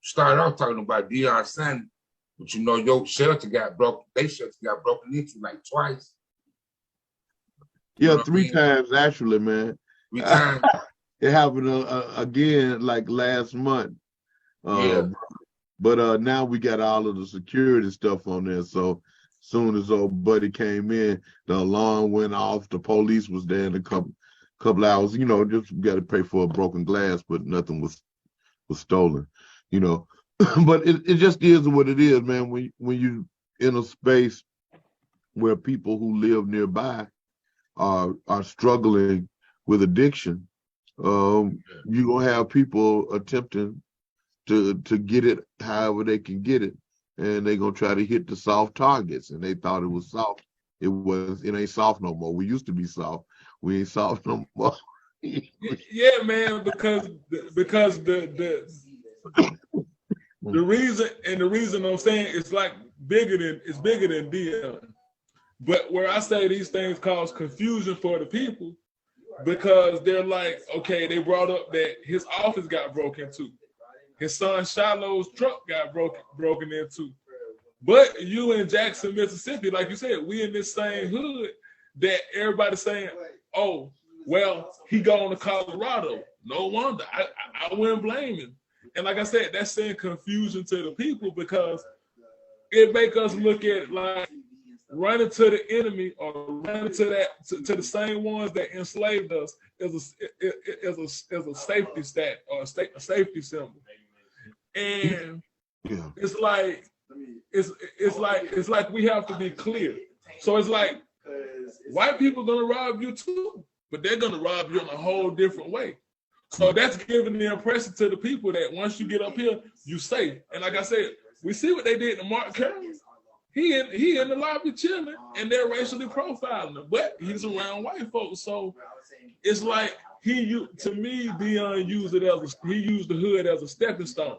started off talking about Deion Sanders, but you know, your shelter got broken. They shelter got broken into like twice. You know 3 times actually, man. 3 times. It happened again like last month. But now we got all of the security stuff on there. So soon as old buddy came in, the alarm went off. The police was there in a couple hours. You know, just got to pay for a broken glass, but nothing was stolen. You know, but it just is what it is, man. When you in a space where people who live nearby are struggling with addiction, you're gonna have people attempting to get it however they can get it, and they're gonna try to hit the soft targets. And they thought it was soft. It ain't soft no more. We used to be soft. We ain't soft no more. Yeah, man, because the reason I'm saying it's like bigger than Dion. But where I say these things cause confusion for the people, because they're like, okay, they brought up that his office got broken into. His son Shiloh's truck got broken into. But you in Jackson, Mississippi, like you said, we in this same hood that everybody's saying, oh, well, he gone to Colorado. No wonder. I wouldn't blame him. And like I said, that's saying confusion to the people, because it make us look at like running to the enemy or running to the same ones that enslaved us as a safety stat or a safety symbol. And it's like we have to be clear. So it's like white people gonna rob you too, but they're gonna rob you in a whole different way. So that's giving the impression to the people that once you get up here, you safe. And like I said, we see what they did to Mark Curry. He in the lobby chilling, and they're racially profiling him, but he's around white folks. So it's like to me, Dion used the hood as a stepping stone.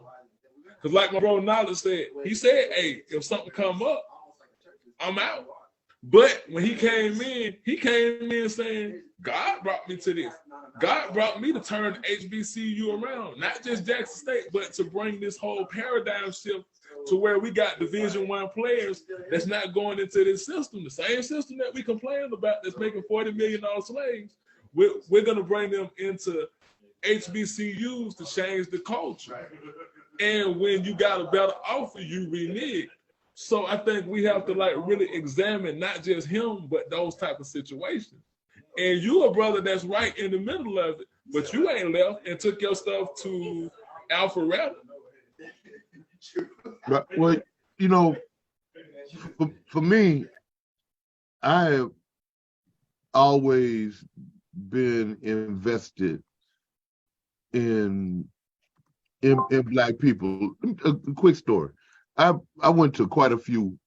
Because like my bro Knowledge said, he said, hey, if something come up, I'm out. But when he came in saying, God brought me to this. God brought me to turn HBCU around, not just Jackson State, but to bring this whole paradigm shift to where we got Division I players that's not going into this system, the same system that we complained about that's making $40 million slaves. We're going to bring them into HBCUs to change the culture. And when you got a better offer, you renege. So I think we have to like really examine not just him, but those type of situations. And you a brother that's right in the middle of it, but you ain't left and took your stuff to Alpharetta. Well, you know, for me, I have always been invested in Black people. A quick story. I went to quite a few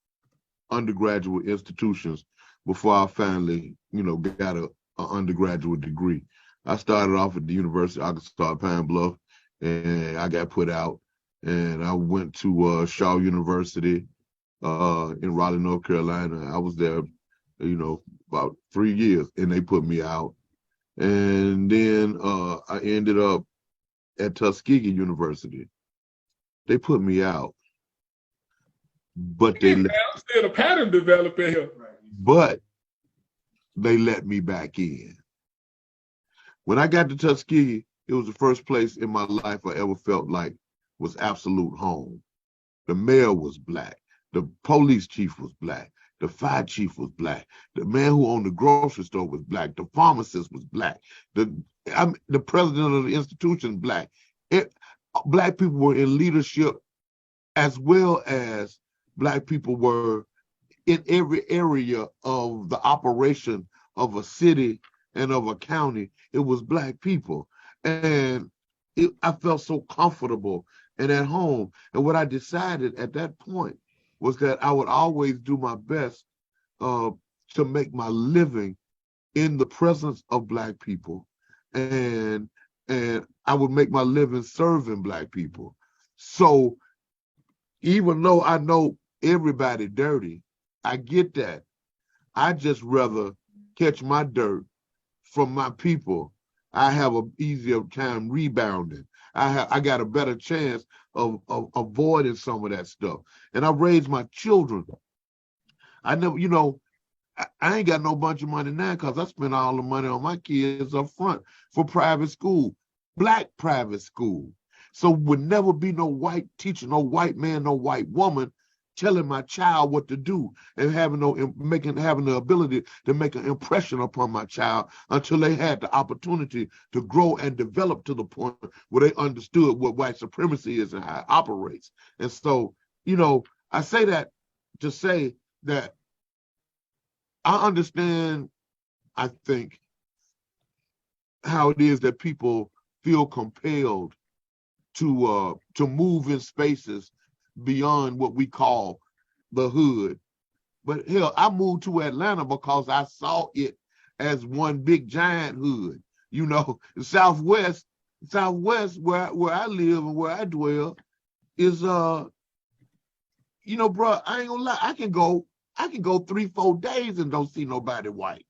undergraduate institutions before I finally, got an undergraduate degree. I started off at the University of Arkansas Pine Bluff, and I got put out. And I went to Shaw University in Raleigh, North Carolina. I was there, about 3 years, and they put me out. And then I ended up at Tuskegee University. They put me out, but I'm still a pattern developer here. But they let me back in. When I got to Tuskegee, it was the first place in my life I ever felt like was absolute home. The mayor was Black. The police chief was Black. The fire chief was Black. The man who owned the grocery store was Black. The pharmacist was Black. The president of the institution, Black. Black people were in leadership, as well as Black people were in every area of the operation of a city and of a county. It was Black people. And I felt so comfortable and at home. And what I decided at that point was that I would always do my best to make my living in the presence of Black people. And I would make my living serving Black people. So even though I know everybody dirty, I get that. I just rather catch my dirt from my people. I have an easier time rebounding. I got a better chance of avoiding some of that stuff. And I raised my children. I never, I ain't got no bunch of money now because I spent all the money on my kids up front for private school, Black private school. So would never be no white teacher, no white man, no white woman telling my child what to do and having the ability to make an impression upon my child until they had the opportunity to grow and develop to the point where they understood what white supremacy is and how it operates. And so, I say that to say that I understand, I think, how it is that people feel compelled to move in spaces beyond what we call the hood. But hell, I moved to Atlanta because I saw it as one big giant hood. Southwest where I live and where I dwell is bro, I ain't gonna lie, I can go 3-4 days and don't see nobody white.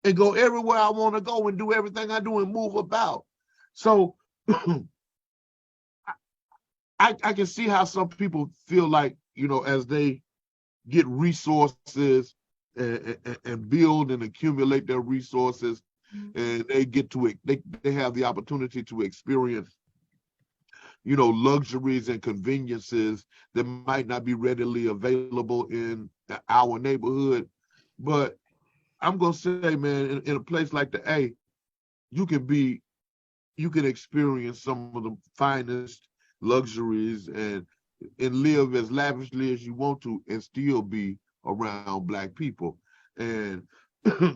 And go everywhere I want to go and do everything I do and move about. So I can see how some people feel like, as they get resources and build and accumulate their resources, and they get to it, they have the opportunity to experience, luxuries and conveniences that might not be readily available in our neighborhood. But I'm gonna say, man, in a place like the A, you can experience some of the finest luxuries and live as lavishly as you want to and still be around Black people. And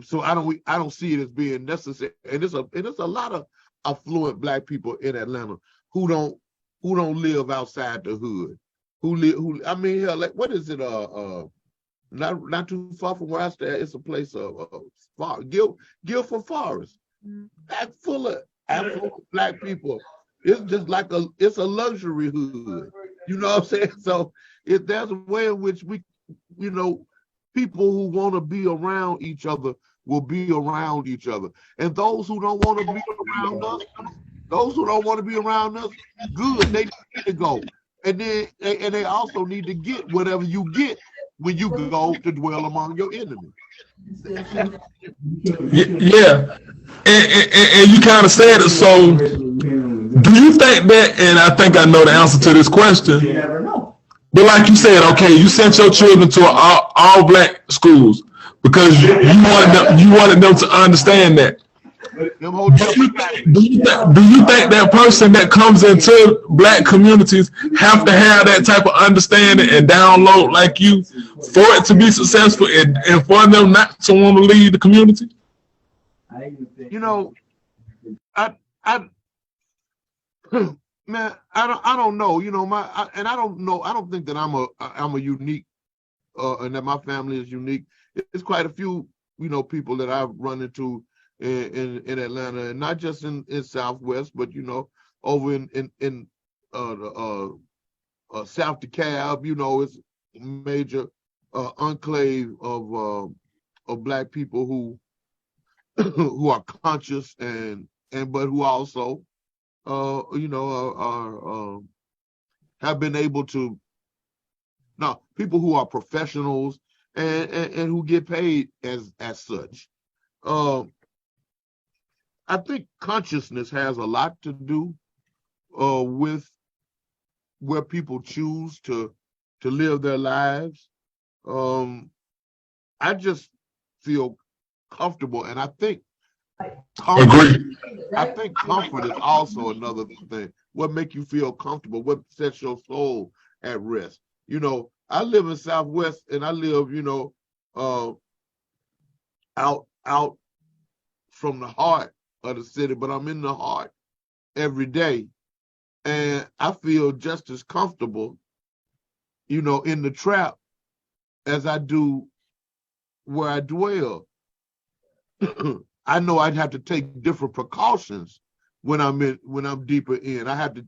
so I don't see it as being necessary. And there's a lot of affluent Black people in Atlanta who don't live outside the hood. Hell, like, what is it? Not too far from where I stay. It's a place Guilford Forest, packed full of affluent Black people. It's just like it's a luxury hood. You know what I'm saying? So if there's a way in which we, people who want to be around each other will be around each other. And those who don't want to be around us, good, they need to go. And then they also need to get whatever you get when you go to dwell among your enemies. Yeah. And you kind of said it. So do you think that, and I think I know the answer to this question, but like you said, okay, you sent your children to all Black schools because you wanted them to understand that. Do you think that person that comes into Black communities have to have that type of understanding and download like you for it to be successful and for them not to want to leave the community? Man, I don't know. I don't know. I don't think that I'm a unique, and that my family is unique. It's quite a few, people that I've run into in Atlanta, and not just in Southwest, but over in South DeKalb. It's a major enclave of Black people who who are conscious but who also have been able to, now people who are professionals and who get paid as such. I think consciousness has a lot to do with where people choose to live their lives. I just feel comfortable, and I think comfort is also another thing. What makes you feel comfortable? What sets your soul at rest? I live in Southwest, and I live, out from the heart of the city, but I'm in the heart every day, and I feel just as comfortable, in the trap as I do where I dwell. I know I'd have to take different precautions when I'm deeper in. I have to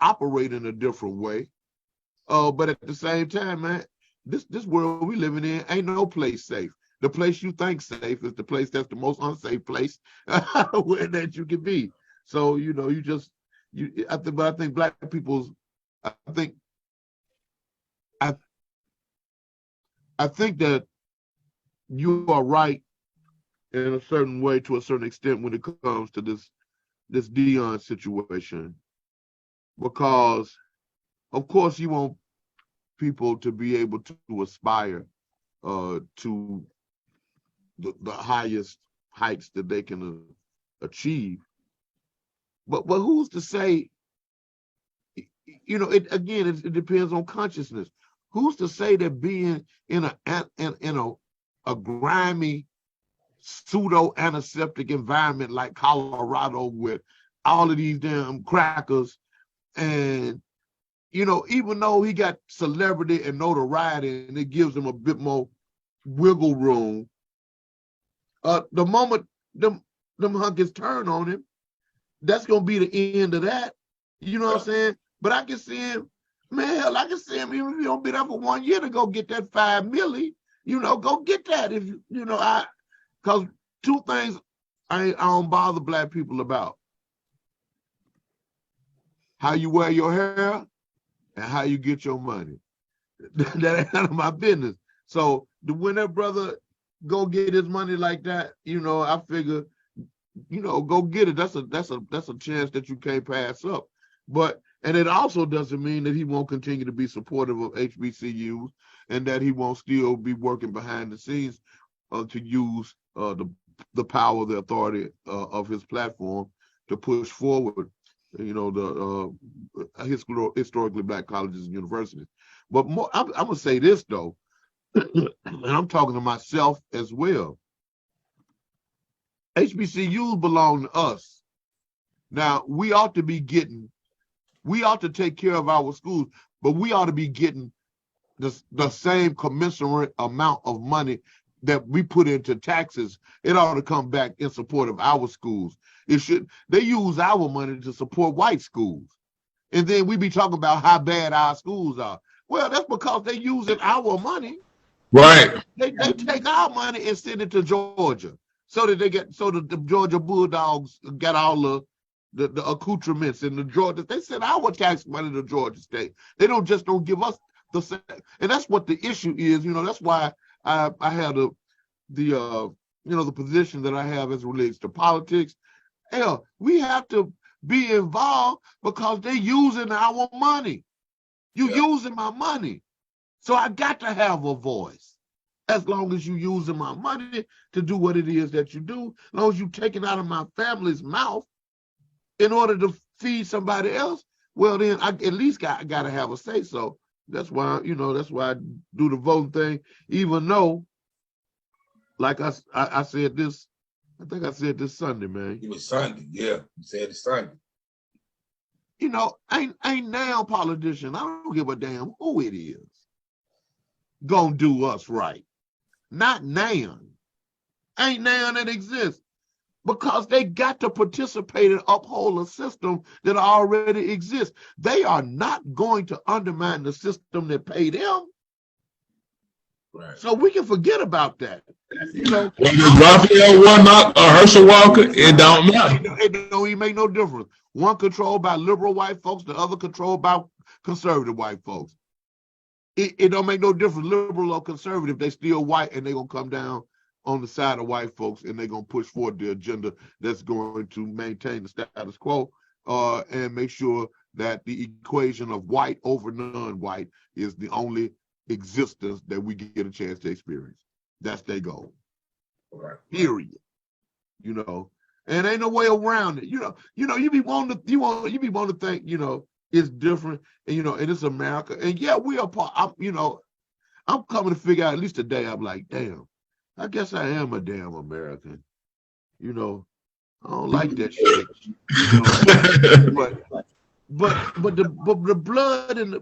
operate in a different way. But at the same time, man, this world we living in ain't no place safe. The place you think safe is the place that's the most unsafe place that you can be. So, you I think black people's. I think that you are right in a certain way to a certain extent when it comes to this Dion situation, because of course you want people to be able to aspire to the highest heights that they can achieve. But who's to say? It depends on consciousness. Who's to say that being in a grimy pseudo antiseptic environment like Colorado with all of these damn crackers, and even though he got celebrity and notoriety and it gives him a bit more wiggle room, the moment them hunkers turn on him, that's gonna be the end of that. You know what I'm saying? But I can see him, man, hell, I can see him even if he don't be there for 1 year to go get that $5 million, go get that. If because two things I don't bother black people about: how you wear your hair and how you get your money. That ain't none of my business. So when that brother go get his money like that, I figure, go get it. That's a chance that you can't pass up. And it also doesn't mean that he won't continue to be supportive of HBCUs and that he won't still be working behind the scenes to use the power, the authority of his platform to push forward, the historically black colleges and universities. But more, I'm gonna say this though, and I'm talking to myself as well. HBCUs belong to us. Now we ought to take care of our schools, but we ought to be getting the same commensurate amount of money that we put into taxes. It ought to come back in support of our schools. They use our money to support white schools. And then we be talking about how bad our schools are. Well, that's because they using our money. Right. They take our money and send it to Georgia so that the Georgia Bulldogs got all the accoutrements in the Georgia. They send our tax money to Georgia State. They don't give us the same. And that's what the issue is. That's why I had the position that I have as it relates to politics. Hell, we have to be involved because they're using our money. Using my money. So I got to have a voice. As long as you using my money to do what it is that you do, as long as you taking out of my family's mouth in order to feed somebody else, well then I at least got to have a say. So that's why, that's why I do the voting thing, even though, like I said this, I think I said this Sunday, man. It was Sunday, yeah. You said it Sunday. Ain't now politician. I don't give a damn who it is gonna do us right. Not now. Ain't now that exists. Because they got to participate and uphold a system that already exists. They are not going to undermine the system that paid them. Right. So we can forget about that. Whether Raphael Warnock or Herschel Walker, it don't matter. It don't even make no difference. One controlled by liberal white folks, the other controlled by conservative white folks. It don't make no difference, liberal or conservative. They still white, and they're gonna come down on the side of white folks, and they're going to push forward the agenda that's going to maintain the status quo and make sure that the equation of white over non-white is the only existence that we get a chance to experience. That's their goal. Right. Period. And ain't no way around it. You be wanting to think, it's different, and and it's America. And yeah, we are part. I'm coming to figure out, at least today, I'm like, damn. I guess I am a damn American. I don't like that shit. But the blood and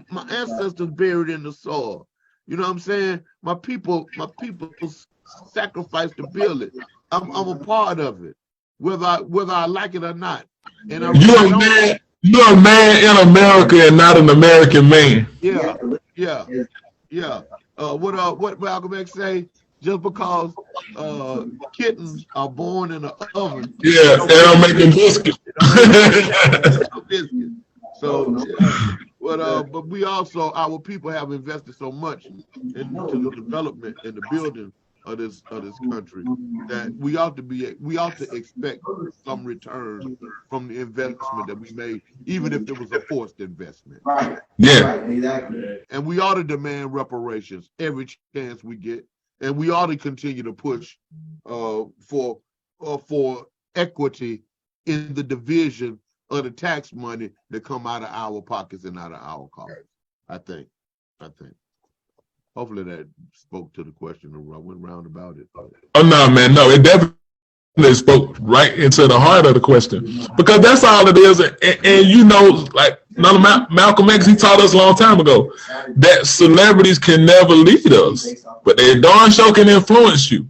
my ancestors buried in the soil. You know what I'm saying? My people sacrificed to build it. I'm a part of it, whether I like it or not. And you're a man in America and not an American man. Yeah. What Malcolm X say? just because kittens are born in an oven. Yeah, they don't make them biscuits. So, yeah. But we also, our people have invested so much into the development and the building of this country that we ought to expect some return from the investment that we made, even if it was a forced investment. Right. Yeah. Right, exactly. And we ought to demand reparations every chance we get, and we ought to continue to push for equity in the division of the tax money that come out of our pockets and out of our coffers. I think. Hopefully that spoke to the question. I went round about it. Oh no, man, no, it definitely spoke right into the heart of the question, because that's all it is. And you know, like Malcolm X, he taught us a long time ago that celebrities can never lead us, but they darn sure can influence you.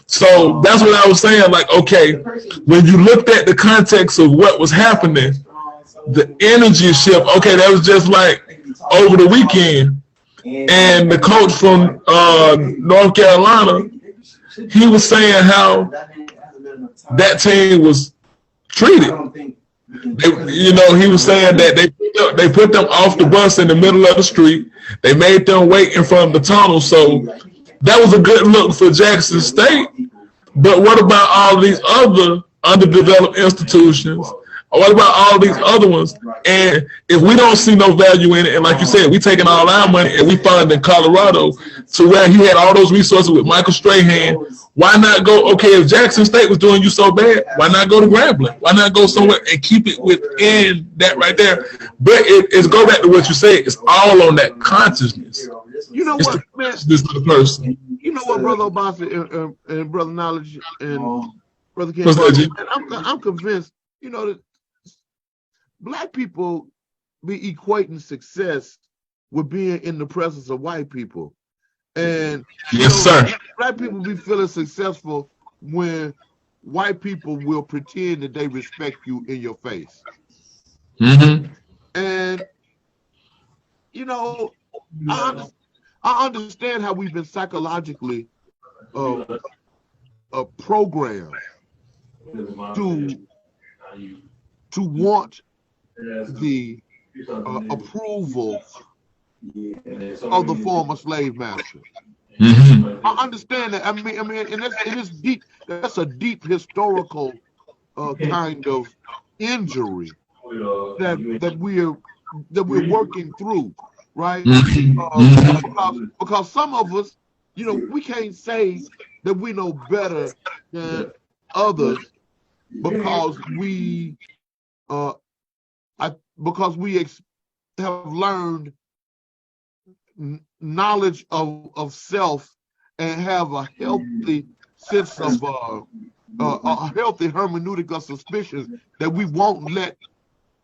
So that's what I was saying. Like, okay, when you looked at the context of what was happening, the energy shift. Okay, that was just like over the weekend, and the coach from North Carolina, he was saying how that team was treated. He was saying that they put them off the bus in the middle of the street. They made them wait in front of the tunnel. So that was a good look for Jackson State. But what about all these other underdeveloped institutions? What about all these other ones? And if we don't see no value in it, and like you said, we taking all our money and we fund in Colorado to where he had all those resources with Michael Strahan, why not go, okay, if Jackson State was doing you so bad, why not go to Grambling? Why not go somewhere and keep it within that right there? But it's go back to what you said. It's all on that consciousness. You know what, man? This is the person. You know what, Brother Obasi and Brother Knowledge and Brother King, I'm convinced, that Black people be equating success with being in the presence of white people. And yes, sir. Black people be feeling successful when white people will pretend that they respect you in your face. Mm-hmm. And I understand how we've been psychologically programmed to want the approval of the former slave master. Mm-hmm. I understand that. I mean, and it is deep. That's a deep historical kind of injury that we're working through, right? Because some of us, we can't say that we know better than others because we have learned knowledge of self and have a healthy sense of a healthy hermeneutic of suspicion that we won't let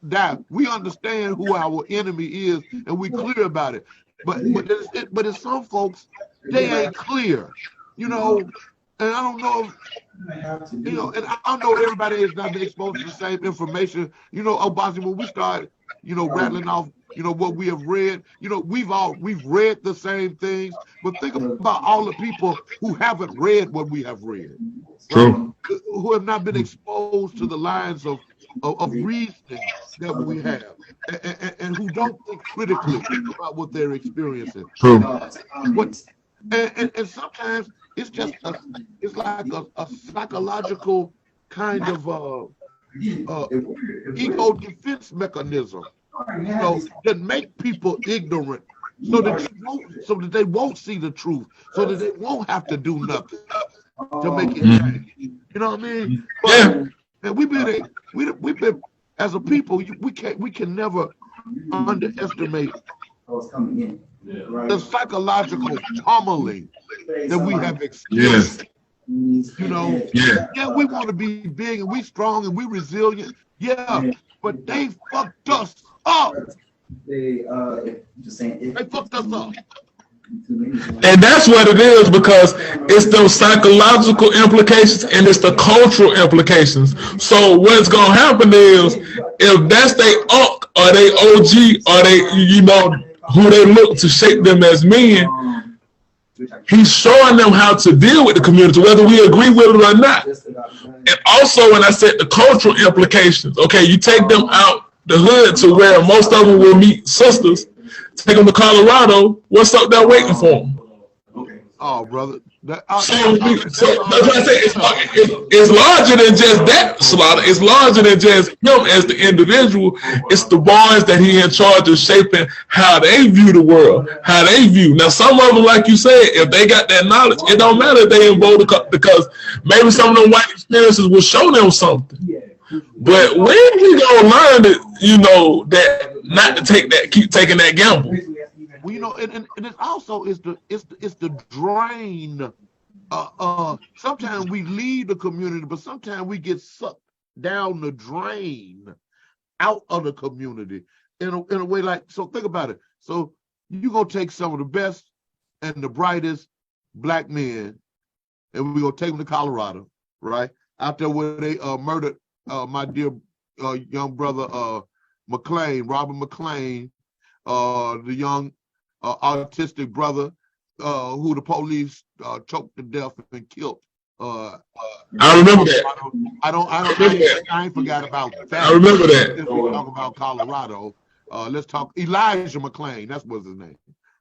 die. We understand who our enemy is and we're clear about it. But it's some folks, they ain't clear, and I don't know and I know everybody is not exposed to the same information. Obasi, when we start, rattling off, what we have read, we've read the same things, but think about all the people who haven't read what we have read. True. Right? Who have not been exposed to the lines of reasoning that we have, and who don't think critically about what they're experiencing. True. And sometimes it's just it's like a psychological kind of ego defense mechanism, that make people ignorant, so that they won't see the truth, so that they won't have to do nothing to make it change. You know what I mean? But, and we've been as a people, we can never underestimate the psychological pummeling that we have experienced. Yeah, we want to be big and we strong and we resilient. Yeah, but they fucked us up. They fucked us up. And that's what it is, because it's those psychological implications and it's the cultural implications. So what's gonna happen is, if that's they UNC or they OG or they, who they look to shape them as men, He's showing them how to deal with the community, whether we agree with it or not. And also, when I said the cultural implications, okay, you take them out the hood to where most of them will meet sisters, take them to Colorado, what's up there waiting for them? Oh, brother. So that's what I say. It's larger than just that, Slaughter. It's larger than just him as the individual. It's the boys that he in charge of shaping how they view the world, how they view. Now, some of them, like you said, if they got that knowledge, it don't matter if they in Boulder, because maybe some of them white experiences will show them something. But when we gonna learn that, that not to keep taking that gamble. Well, and it also is the drain. Sometimes we leave the community, but sometimes we get sucked down the drain out of the community in a way like, so think about it. So you're gonna take some of the best and the brightest black men, and we're gonna take them to Colorado, right? Out there where they murdered my dear young brother McLean, Robert McLean, the young autistic brother who the police choked to death and killed. I remember that. I ain't forgot about that. I remember that. If we talk about Colorado, let's talk Elijah McClain. That's what's his name.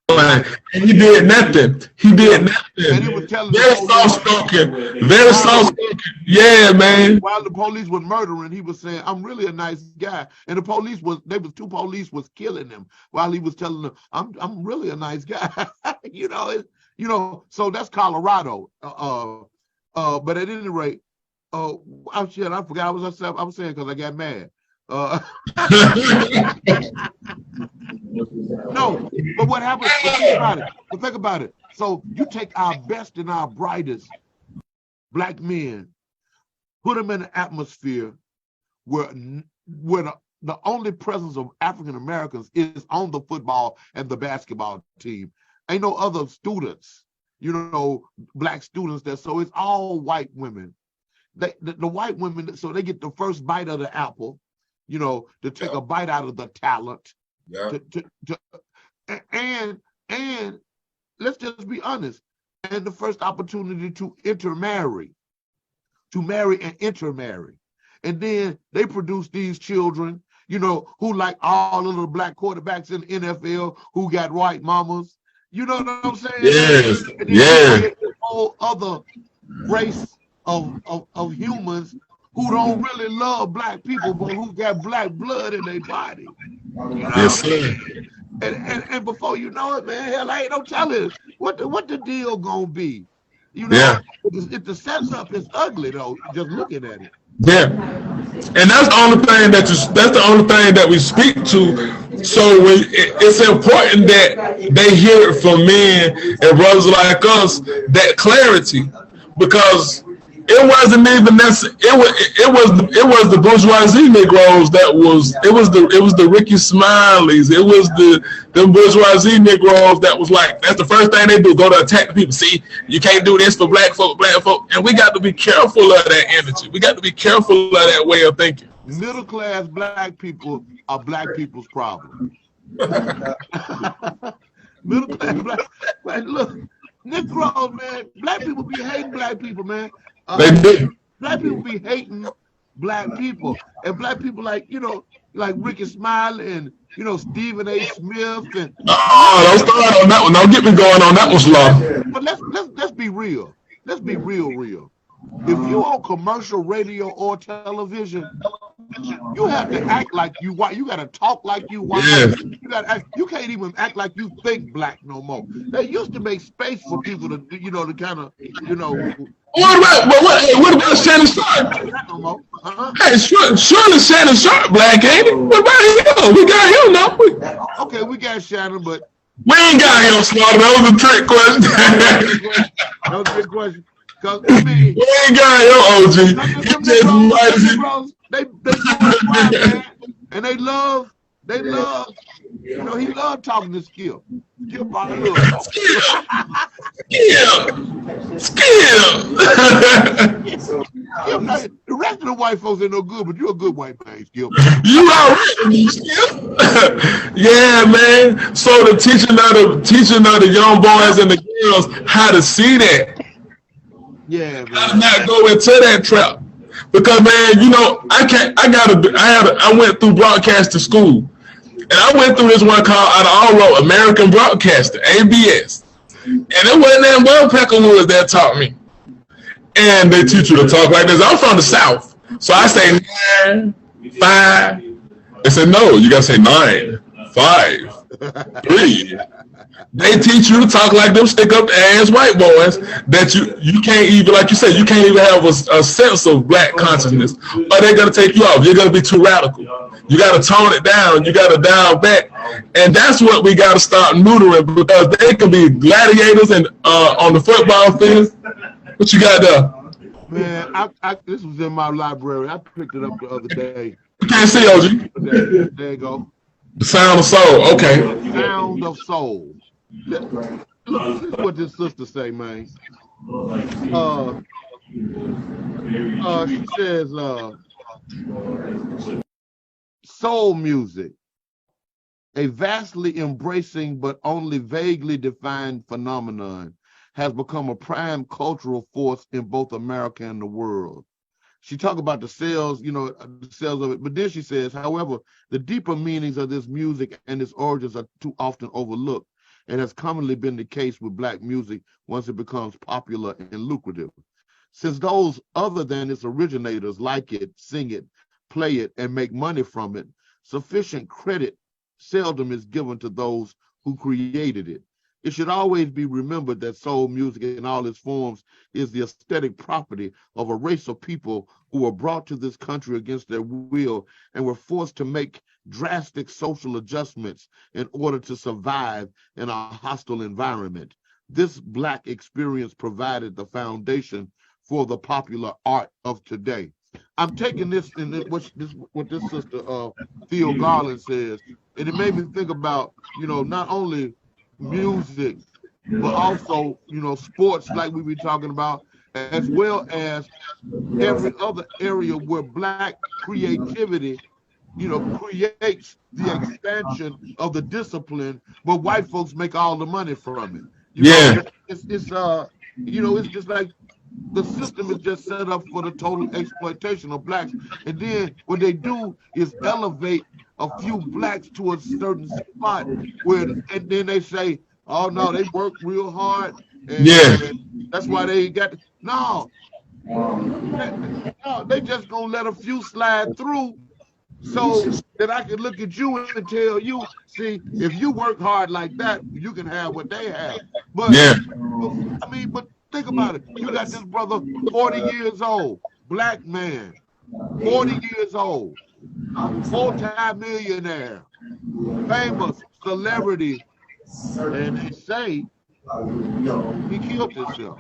And he did nothing. He did nothing. And he was telling very soft-spoken. Very soft-spoken. Yeah, man. While the police was murdering, he was saying, "I'm really a nice guy." And the police two police was killing him while he was telling them, "I'm really a nice guy." So that's Colorado. But at any rate, I forgot what I was saying because I got mad. No, but what happens? Think about it. So you take our best and our brightest black men, put them in an atmosphere where the only presence of African Americans is on the football and the basketball team. Ain't no other students, black students there. So it's all white women. The white women, so they get the first bite of the apple, to take a bite out of the talent. Yeah. And let's just be honest, and the first opportunity to marry and intermarry. And then they produce these children, who like all of the black quarterbacks in the NFL who got white mamas. You know what I'm saying? Yes. And then a whole other race of humans who don't really love black people, but who got black blood in their body. Yes, sir. And before you know it, man, hell, I ain't no telling what the deal gonna be. Yeah. If the setup is ugly though, just looking at it. Yeah. And that's the only thing that we speak to. So it's important that they hear it from men and brothers like us, that clarity, because it wasn't even necessary. It was the bourgeoisie Negroes it was the Ricky Smileys. It was the bourgeoisie Negroes that was like, that's the first thing they do, go to attack the people. See, you can't do this for black folk, and we got to be careful of that energy. We got to be careful of that way of thinking. Middle class black people are black people's problem. Middle class black, look, Negroes, man, black people be hating black people, man. They do. Black people be hating black people, and black people like Ricky Smiley and Stephen A. Smith and. Oh, don't start on that one. Don't get me going on that one, Slaw. But let's be real. Let's be real. If you on commercial radio or television, you have to act like you white. You got to talk like you white. Yes. You got to act. You can't even act like you think black no more. They used to make space for people to, to kind of, What about Shannon Sharp? Hey, surely Shannon Sharp black, ain't it? What about him? We got him now. Okay, we got Shannon, but we ain't got him, Slaughter. That was a trick question. That was a good question. Cause we ain't got him, OG. They wild, man. And they love. He loved talking to Skip. Skip. The rest of the white folks ain't no good, but you're a good white man, Skip. You already, Skip. Yeah, man. So the teaching of the young boys and the girls how to see that, Yeah, how to man. not go into that trap. Because man, you know, I went through broadcasting school. And I went through this one called out of all American Broadcaster, ABS. And it wasn't that well Peckerwoods that taught me. And they teach you to talk like this. I'm from the South. So I say 9, 5. They said, no, you gotta say 9, 5, 3. They teach you to talk like them stick up the ass white boys that you can't even, like you said, you can't even have a sense of black consciousness, or they're gonna take you off. You're gonna be too radical. You gotta tone it down. You gotta dial back, and that's what we gotta start neutering, because they can be gladiators and on the football field. What you got there? Man, this was in my library. I picked it up the other day. You can't see, OG. There you go. The Sound of Soul. Okay. Sound of Soul. Look, this is what this sister say, man. She says, soul music, a vastly embracing but only vaguely defined phenomenon, has become a prime cultural force in both America and the world. She talked about the sales, the sales of it, but then she says, however, the deeper meanings of this music and its origins are too often overlooked, and has commonly been the case with Black music once it becomes popular and lucrative. Since those other than its originators like it, sing it, play it, and make money from it, sufficient credit seldom is given to those who created it. It should always be remembered that soul music in all its forms is the aesthetic property of a race of people who were brought to this country against their will and were forced to make drastic social adjustments in order to survive in a hostile environment. This Black experience provided the foundation for the popular art of today. I'm taking this and what this sister Theo Garland says, and it made me think about, not only music, but also, sports like we be talking about, as well as every other area where Black creativity, creates the expansion of the discipline, but white folks make all the money from it. It's just like the system is just set up for the total exploitation of Blacks. And then what they do is elevate a few Blacks to a certain spot and then they say, oh no, they work real hard. And that's why they got, no, they just gonna let a few slide through so that I can look at you and tell you, see, if you work hard like that, you can have what they have. But but think about it. You got this brother, 40 years old, Black man, 40 years old, multi-millionaire, famous celebrity, and they say he killed himself.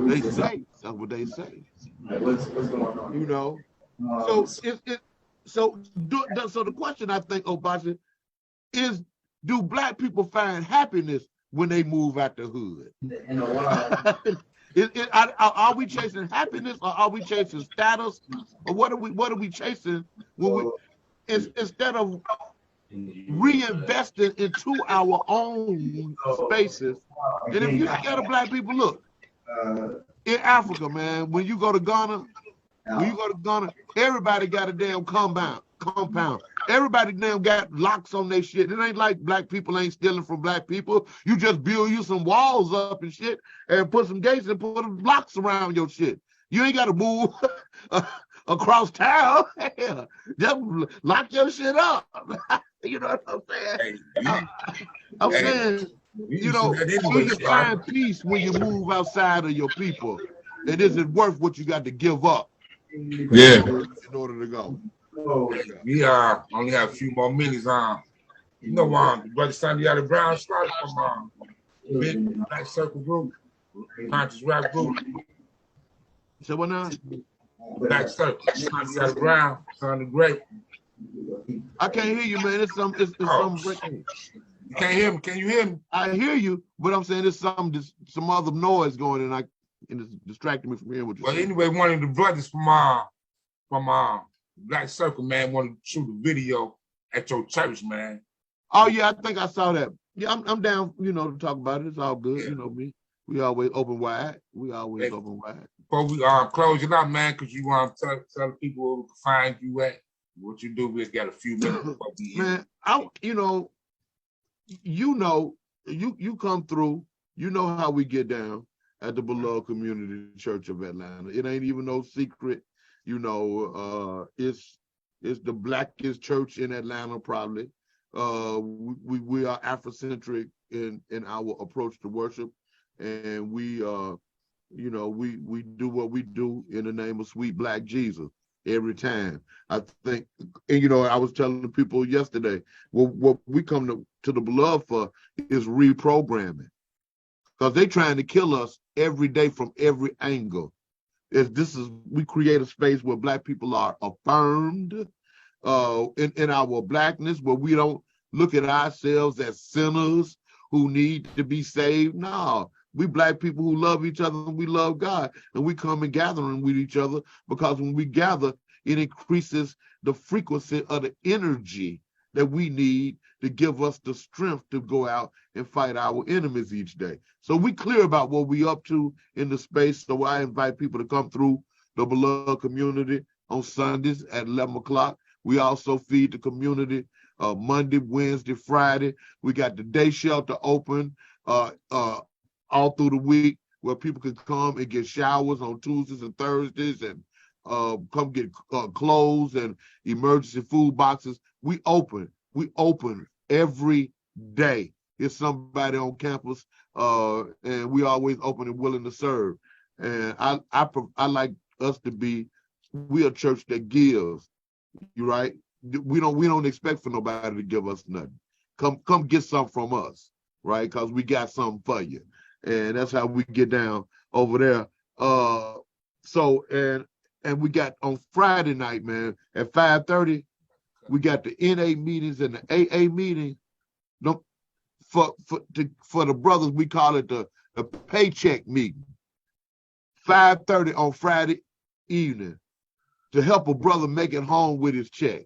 They say, that's what they say. What's going on? So the question I think, Obasi, is, do Black people find happiness when they move out the hood? Are we chasing happiness, or are we chasing status, or what are we chasing when we instead of reinvesting into our own spaces? And if you scared of Black people, look, in Africa, man, when you go to Ghana, everybody got a damn compound. Everybody damn got locks on their shit. It ain't like Black people ain't stealing from Black people. You just build you some walls up and shit and put some gates and put locks around your shit. You ain't got to move across town. Just lock your shit up. You know what I'm saying? I'm saying, do you find peace when you move outside of your people? And is it worth what you got to give up? In order to go? We only have a few more minutes. Brother Sandy Brown started from big Black Circle group, conscious rap group. So what now? Black Circle, Sandy Brown, sounded great. I can't hear you, man. It's some breaking. You can't hear me? Can you hear me? I hear you, but I'm saying there's some other noise going, and it's distracting me from hearing what you're saying. Well, anyway, one of the brothers from Black Circle, man, wanted to shoot a video at your church, man. Oh yeah, I think I saw that. Yeah, I'm down, to talk about it. It's all good, Yeah. you know me. We always open wide. Open wide. Before we close it out, man, because you want to tell people where we can find you at, what you do. We got a few minutes before we Man, you come through. You know how we get down at the Beloved Community Church of Atlanta. It ain't even no secret. It's the blackest church in Atlanta, probably. We are Afrocentric in our approach to worship, and we do what we do in the name of sweet Black Jesus every time. I think, and I was telling the people yesterday, what we come to the Beloved for is reprogramming, because they trying to kill us every day from every angle. We create a space where Black people are affirmed in our Blackness, where we don't look at ourselves as sinners who need to be saved. No, we Black people who love each other and we love God, and we come and gathering with each other, because when we gather, it increases the frequency of the energy that we need to give us the strength to go out and fight our enemies each day. So we clear about what we up to in the space. So I invite people to come through the Beloved Community on Sundays at 11 o'clock. We also feed the community Monday, Wednesday, Friday. We got the day shelter open all through the week, where people can come and get showers on Tuesdays and Thursdays, and come get clothes and emergency food boxes. We open every day. There's somebody on campus, and we always open and willing to serve. And I like us to be, we a church that gives. You right? We don't expect for nobody to give us nothing. Come get something from us, right? Because we got something for you, and that's how we get down over there. And we got on Friday night, man, at 5:30, we got the NA meetings and the AA meeting. No, for the brothers, we call it the paycheck meeting. 5:30 on Friday evening, to help a brother make it home with his check.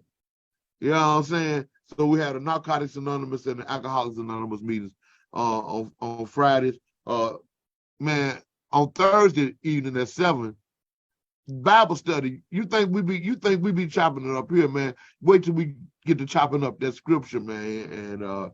You know what I'm saying? So we had the Narcotics Anonymous and the Alcoholics Anonymous meetings on Fridays. Man, on Thursday evening at 7, Bible study. You think we be chopping it up here, man? Wait till we get to chopping up that scripture, man. And